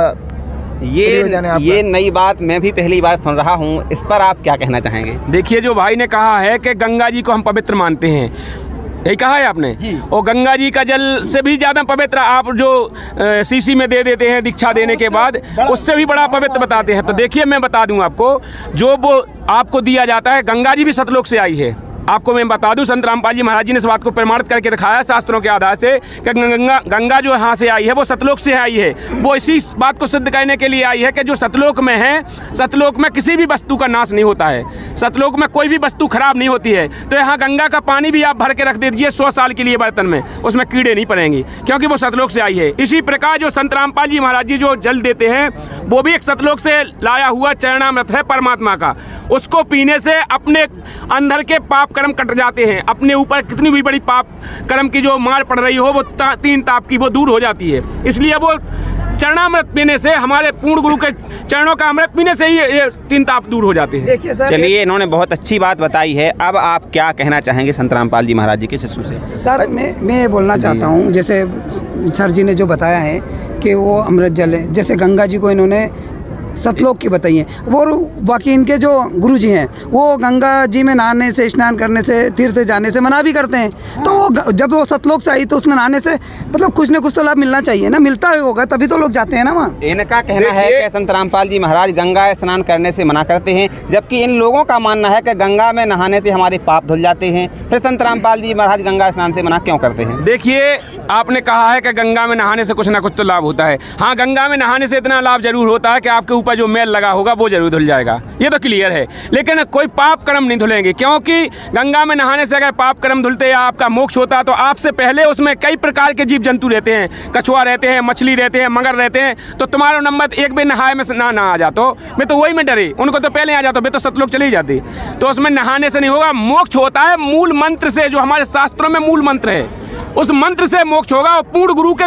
ये नई बात मैं भी पहली बार सुन रहा हूँ, इस पर आप क्या कहना चाहेंगे? देखिए, जो भाई ने कहा है कि गंगा जी को हम पवित्र मानते हैं, यही कहा है आपने, और गंगा जी का जल से भी ज़्यादा पवित्र आप जो शीशी में दे देते हैं दीक्षा देने के बाद, उससे भी बड़ा पवित्र बताते हैं। तो देखिए, मैं बता दूं आपको, जो वो आपको दिया जाता है, गंगा जी भी सतलोक से आई है। आपको मैं बता दूं, संत रामपाल जी महाराज जी ने इस बात को प्रमाणित करके दिखाया शास्त्रों के आधार से कि गंगा जो यहाँ से आई है वो सतलोक से आई है। वो इसी बात को सिद्ध करने के लिए आई है कि जो सतलोक में है, सतलोक में किसी भी वस्तु का नाश नहीं होता है, सतलोक में कोई भी वस्तु खराब नहीं होती है। तो यहाँ गंगा का पानी भी आप भर के रख दीजिए 100 साल के लिए बर्तन में, उसमें कीड़े नहीं पड़ेंगे, क्योंकि वो सतलोक से आई है। इसी प्रकार जो संत रामपाल जी महाराज जी जो जल देते हैं वो भी एक सतलोक से लाया हुआ चरणामृत है परमात्मा का। उसको पीने से अपने अंदर के पाप कर्म कट जाते हैं, अपने ऊपर कितनी भी बड़ी पाप कर्म की जो मार पड़ रही हो वो 3 ताप की वो दूर हो जाती है। इसलिए वो चरणामृत पीने से, हमारे पूर्ण गुरु के चरणों का अमृत पीने से ही ये 3 ताप दूर हो जाते हैं। चलिए, इन्होंने बहुत अच्छी बात बताई है, अब आप क्या कहना चाहेंगे संत रामपाल जी महाराज जी के शिष्यों से? सर, मैं बोलना चाहता हूँ, जैसे सर जी ने जो बताया है कि वो अमृत जल है, जैसे गंगा जी को इन्होंने सतलोक की बताई है, और बाकी इनके जो गुरु जी हैं वो गंगा जी में नहाने से, स्नान करने से, तीर्थ जाने से मना भी करते हैं। तो वो जब वो सतलोक से आई तो उसमें नहाने से मतलब कुछ न कुछ तो लाभ मिलना चाहिए ना, मिलता होगा तभी तो लोग जाते हैं ना वहाँ। इनका कहना है कि संत रामपाल जी महाराज गंगा स्नान करने से मना करते हैं, जबकि इन लोगों का मानना है कि गंगा में नहाने से हमारे पाप धुल जाते हैं। फिर संत रामपाल जी महाराज गंगा स्नान से मना क्यों करते हैं? देखिए, आपने कहा है कि गंगा में नहाने से कुछ ना कुछ तो लाभ होता है। हाँ, गंगा में नहाने से इतना लाभ जरूर होता है कि आपके ऊपर जो मैल लगा होगा वो जरूर धुल जाएगा, ये तो क्लियर है, लेकिन कोई पाप कर्म नहीं धुलेंगे, क्योंकि गंगा में नहाने से अगर पाप कर्म धुलते या आपका मोक्ष होता तो आपसे पहले उसमें कई प्रकार के जीव जंतु रहते हैं, कछुआ रहते हैं, मछली रहते हैं, मगर रहते हैं, तो तुम्हारा नंबर एक भी नहाए में ना आ जातो, मैं तो वही में डरे, उनको तो पहले आ जाता, मैं तो सतलोक चली जाती। तो उसमें नहाने से नहीं होगा, मोक्ष होता है मूल मंत्र से, जो हमारे शास्त्रों में मूल मंत्र है, उस मंत्र से मोक्ष होगा, और पूर्ण गुरु के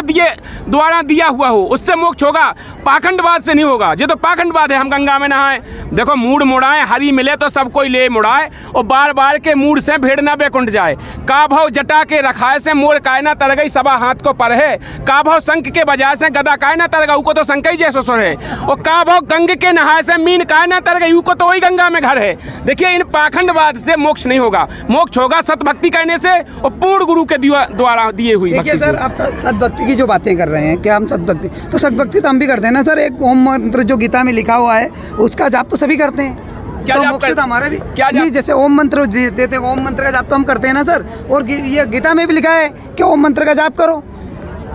द्वारा दिया हुआ हो, उससे मोक्ष होगा, पाखंडवाद से नहीं होगा। ये तो पाखंडवाद है, हम गंगा में नहाए, देखो मूड मुड़ाए, हरी मिले तो सब कोई ले मुड़ाए, और बार बार के मूड से भेड़ न बेकुंठ जाए, का भाव जटा के रखाए से मोर कायना तर गई सबा हाथ को पर है, का भाव शंख के बजाय से गदा कायना तर गई, को तो शंख ही जैसो सुर है, और का भाव गंग के नहाए से मीन कायना तर गई, को तो वही गंगा में घर है। देखिए, इन पाखंडवाद से मोक्ष नहीं होगा, मोक्ष होगा सतभक्ति करने से और पूर्ण गुरु के द्वारा दिए हुई। देखिए सर, आप सतभक्ति की जो बातें कर रहे हैं, क्या हम सतभक्ति तो सतभक्ति तो हम भी करते हैं ना सर। एक ओम मंत्र जो गीता में लिखा हुआ है उसका जाप तो सभी करते हैं, क्या तो मोक्ष तो हमारा भी क्या नहीं, जैसे ओम मंत्र देते हैं, ओम मंत्र का जाप तो हम करते हैं ना सर, और ये गीता में भी लिखा है कि ओम मंत्र का जाप करो।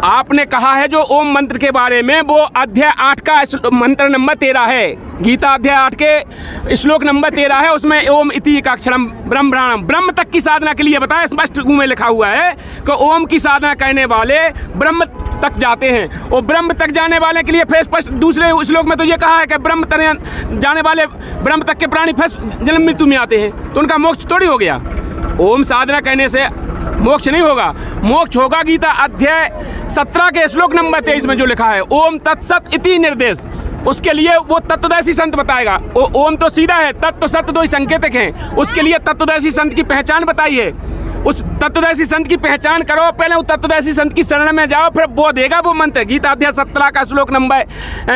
आपने कहा है जो ओम मंत्र के बारे में, वो अध्याय 8 का मंत्र नंबर 13 है, गीता अध्याय 8 के श्लोक नंबर 13 है, उसमें ओम इति एकाक्षरम ब्रह्म प्राणम, ब्रह्म तक की साधना के लिए बताया, स्पष्ट में लिखा हुआ है कि ओम की साधना करने वाले ब्रह्म तक जाते हैं, और ब्रह्म तक जाने वाले के लिए फिर स्पष्ट दूसरे श्लोक में तो ये कहा है कि ब्रह्म तक जाने वाले ब्रह्म तक के प्राणी फिर जन्म मृत्यु में आते हैं, तो उनका मोक्ष थोड़ी हो गया। ओम साधना करने से मोक्ष नहीं होगा, मोक्ष होगा गीता अध्याय 17 के श्लोक नंबर 23 में जो लिखा है ओम तत्सत इति निर्देश, उसके लिए वो तत्वदर्शी संत बताएगा। ओम तो सीधा है, तत्व सत्य दो ही संकेतक हैं, उसके लिए तत्वदर्शी संत की पहचान बताई है। उस तत्वदर्शी संत की पहचान करो, पहले उस तत्वदर्शी संत की शरण में जाओ, फिर वो देगा वो मंत्र। गीता अध्याय 17 का श्लोक नंबर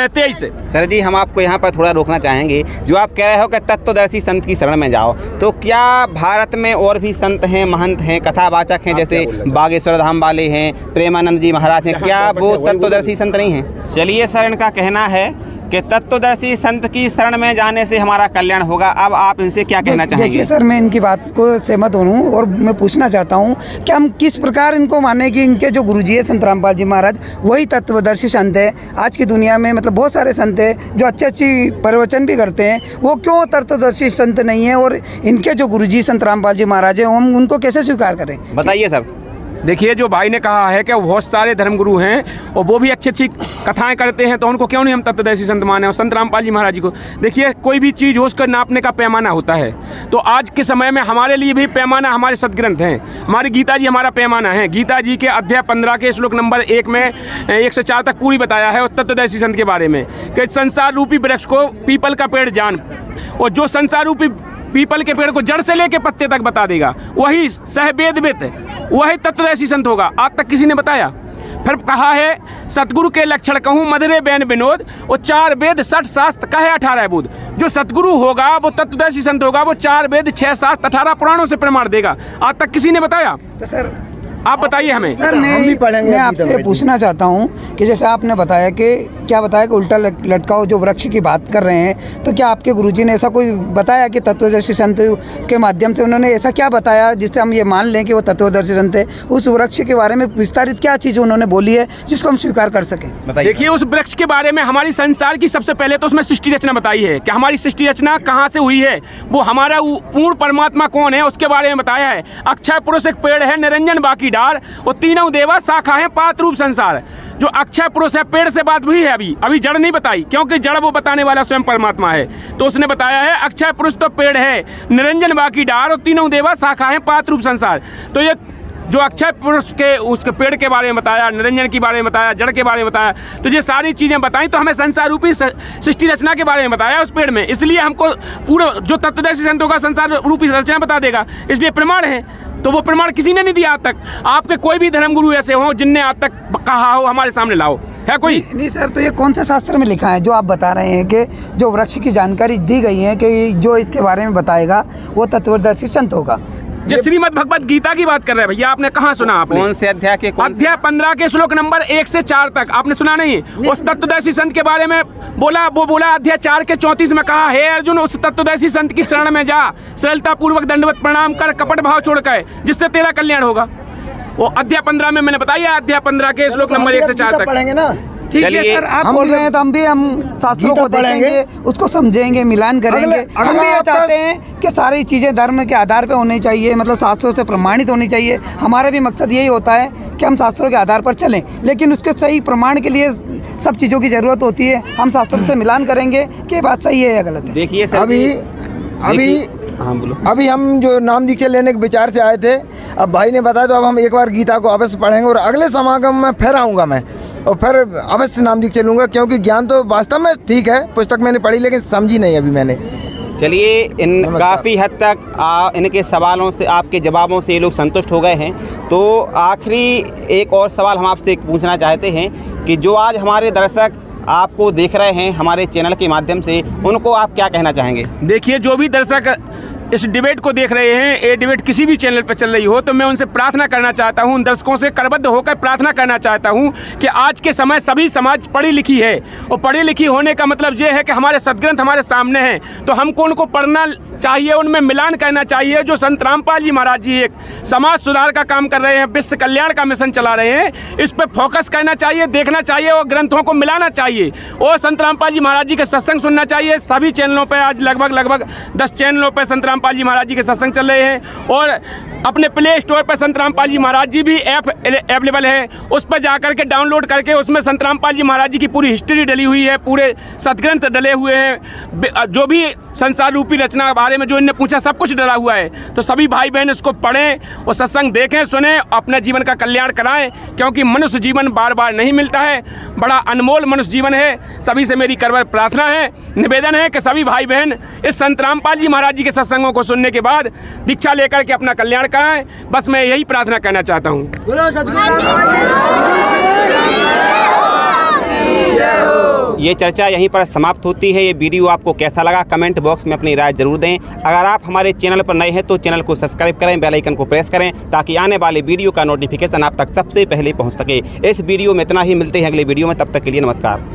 23। सर जी, हम आपको यहाँ पर थोड़ा रोकना चाहेंगे। जो आप कह रहे हो कि तत्वदर्शी संत की शरण में जाओ, तो क्या भारत में और भी संत हैं, महंत हैं, कथावाचक हैं, जैसे बागेश्वर धाम वाले हैं, प्रेमानंद जी महाराज हैं, क्या वो तत्वदर्शी संत नहीं हैं? चलिए सर, इनका कहना है कि तत्वदर्शी संत की शरण में जाने से हमारा कल्याण होगा। अब आप इनसे क्या कहना चाहेंगे? देखिए सर, मैं इनकी बात को सहमत हूँ और मैं पूछना चाहता हूँ कि हम किस प्रकार इनको माने कि इनके जो गुरुजी है संत रामपाल जी महाराज वही तत्वदर्शी संत है। आज की दुनिया में मतलब बहुत सारे संत हैं जो अच्छी प्रवचन भी करते हैं, वो क्यों तत्वदर्शी संत नहीं है? और इनके जो गुरुजी संत रामपाल जी महाराज है, हम उनको कैसे स्वीकार करें? बताइए सर। देखिए, जो भाई ने कहा है कि बहुत सारे धर्मगुरु हैं और वो भी अच्छी अच्छी कथाएं करते हैं, तो उनको क्यों नहीं हम तत्वदर्शी संत माने? और संत रामपाल जी महाराज जी को देखिए, कोई भी चीज़ हो उसका नापने का पैमाना होता है। तो आज के समय में हमारे लिए भी पैमाना हमारे सदग्रंथ हैं, हमारी गीता जी हमारा पैमाना है। गीता जी के अध्याय 15 के श्लोक नंबर 1 में 1 से 4 तक पूरी बताया है और तत्वदर्शी संत के बारे में कि संसार रूपी वृक्ष को पीपल का पेड़ जान, और जो संसार रूपी पीपल के पेड़ को जड़ से लेके पत्ते तक बता देगा, वही सहवेदवित, वही तत्वदर्शी संत होगा। आज तक किसी ने बताया? फिर कहा है सतगुरु के लक्षण कहूँ मधुरे बैन विनोद, वो 4 वेद 60 शास्त्र कहे 18 बुध। जो सतगुरु होगा वो तत्वदर्शी संत होगा, वो 4 वेद 6 शास्त्र 18 पुराणों से प्रमाण देगा। आज तक किसी ने बताया? तो सर आप बताइए हमें। सर मैं आपसे पूछना चाहता हूँ कि जैसे आपने बताया कि क्या बताया कि उल्टा लटकाओ जो वृक्ष की बात कर रहे हैं, तो क्या आपके गुरुजी ने ऐसा कोई बताया कि तत्वदर्शी संत के माध्यम से उन्होंने ऐसा क्या बताया जिससे हम ये मान लें कि वो तत्वदर्शी संत है? उस वृक्ष के बारे में विस्तारित क्या चीज़ उन्होंने बोली है जिसको हम स्वीकार कर सकें? देखिए, उस वृक्ष के बारे में हमारी संसार की सबसे पहले तो उसमें सृष्टि रचना बताई है कि हमारी सृष्टि रचना कहाँ से हुई है, वो हमारा पूर्ण परमात्मा कौन है उसके बारे में बताया है। अक्षय पुरुष एक पेड़ है, निरंजन बाकी डार, और तीनों देवा शाखा है पात रूप संसार। जो अक्षय पुरुष है, पेड़ से बात हुई है, अभी जड़ नहीं बताई, क्योंकि जड़ वो बताने वाला स्वयं परमात्मा है। तो उसने बताया है अक्षय पुरुष तो पेड़ है, निरंजन बाकी डार, और तीनों देवा शाखा है पात रूप संसार। तो ये जो अक्षय पुरुष के उसके पेड़ के बारे में बताया, निरंजन के बारे में बताया, जड़ के बारे में बताया, तो ये सारी चीज़ें बताई, तो हमें संसार रूपी सृष्टि रचना के बारे में बताया उस पेड़ में। इसलिए हमको पूरा जो तत्वदर्शी संत होगा संसार रूपी रचना बता देगा, इसलिए प्रमाण है। तो वो प्रमाण किसी ने नहीं दिया आज तक। आपके कोई भी धर्मगुरु ऐसे हो जिनने आज तक कहा हो, हमारे सामने लाओ, है कोई? नहीं सर, तो ये कौन सा शास्त्र में लिखा है जो आप बता रहे हैं कि जो वृक्ष की जानकारी दी गई है कि जो इसके बारे में बताएगा वो तत्वदर्शी संत होगा? जो श्रीमद् भगवत गीता की बात कर रहे हैं भैया, आपने कहाँ सुना? आपने कौन से अध्याय के? अध्याय 15 के श्लोक नंबर 1 से 4 तक आपने सुना नहीं? उस तत्वदर्शी संत के बारे में बोला, वो बोला अध्याय 4 के 34 में कहा, हे अर्जुन उस तत्वदर्शी संत की शरण में जा, सरलता पूर्वक दंडवत प्रणाम कर, कपट भाव छोड़कर, जिससे तेरा कल्याण होगा। वो अध्याय 15 में मैंने बताया, अध्याय 15 के श्लोक नंबर 1 से 4 तक पढ़ेंगे ना। ठीक है सर, आप बोल रहे हैं तो हम शास्त्रों को देखेंगे, उसको समझेंगे, मिलान करेंगे। हम भी ये चाहते हैं कि सारी चीज़ें धर्म के आधार पे होनी चाहिए, मतलब शास्त्रों से प्रमाणित होनी चाहिए। हमारा भी मकसद यही होता है कि हम शास्त्रों के आधार पर चलें, लेकिन उसके सही प्रमाण के लिए सब चीज़ों की ज़रूरत होती है। हम शास्त्रों से मिलान करेंगे कि बात सही है या गलत है। देखिए सर, हाँ बोलो। अभी हम जो नाम दीक्षा लेने के विचार से आए थे, अब भाई ने बताया, तो अब हम एक बार गीता को अवश्य पढ़ेंगे और अगले समागम में फिर आऊँगा मैं, और फिर अवश्य नाम दीक्षा लूँगा, क्योंकि ज्ञान तो वास्तव में ठीक है, पुस्तक मैंने पढ़ी लेकिन समझी नहीं अभी मैंने। चलिए, इन काफ़ी हद तक इनके सवालों से, आपके जवाबों से ये लोग संतुष्ट हो गए हैं। तो आखिरी एक और सवाल हम आपसे पूछना चाहते हैं कि जो आज हमारे दर्शक आपको देख रहे हैं हमारे चैनल के माध्यम से, उनको आप क्या कहना चाहेंगे? देखिए, जो भी दर्शक इस डिबेट को देख रहे हैं, ये डिबेट किसी भी चैनल पर चल रही हो, तो मैं उनसे प्रार्थना करना चाहता हूं, उन दर्शकों से करबद्ध होकर प्रार्थना करना चाहता हूं कि आज के समय सभी समाज पढ़ी लिखी है, और पढ़ी लिखी होने का मतलब ये है कि हमारे सदग्रंथ हमारे सामने हैं, तो हमको उनको पढ़ना चाहिए, उनमें मिलान करना चाहिए। जो संत रामपाल जी महाराज जी एक समाज सुधार का काम कर रहे हैं, विश्व कल्याण का मिशन चला रहे हैं, इस पर फोकस करना चाहिए, देखना चाहिए और ग्रंथों को मिलाना चाहिए, और संत रामपाल जी महाराज जी के सत्संग सुनना चाहिए। सभी चैनलों पर आज लगभग 10 चैनलों पर संत रामपाल जी महाराज जी के सत्संग चल रहे हैं, और अपने प्ले स्टोर पर संत रामपाल जी महाराज जी भी ऐप अवेलेबल है, उस पर जाकर के डाउनलोड करके उसमें संत रामपाल जी महाराज जी की पूरी हिस्ट्री डली हुई है, पूरे सदग्रंथ डले हुए हैं, जो भी संसार रूपी रचना के बारे में जो इनने पूछा सब कुछ डला हुआ है। तो सभी भाई बहन इसको पढ़ें और सत्संग देखें, सुने, अपने जीवन का कल्याण कराएं, क्योंकि मनुष्य जीवन बार बार नहीं मिलता है, बड़ा अनमोल मनुष्य जीवन है। सभी से मेरी करवर प्रार्थना है, निवेदन है कि सभी भाई बहन इस संत रामपाल जी महाराज जी के सत्संगों को सुनने के बाद दीक्षा लेकर के अपना कल्याण कराएं, बस मैं यही प्रार्थना करना चाहता हूँ। ये चर्चा यहीं पर समाप्त होती है। ये वीडियो आपको कैसा लगा कमेंट बॉक्स में अपनी राय जरूर दें। अगर आप हमारे चैनल पर नए हैं तो चैनल को सब्सक्राइब करें, बेल आइकन को प्रेस करें ताकि आने वाले वीडियो का नोटिफिकेशन आप तक सबसे पहले पहुंच सके। इस वीडियो में इतना ही, मिलते हैं अगले वीडियो में, तब तक के लिए नमस्कार।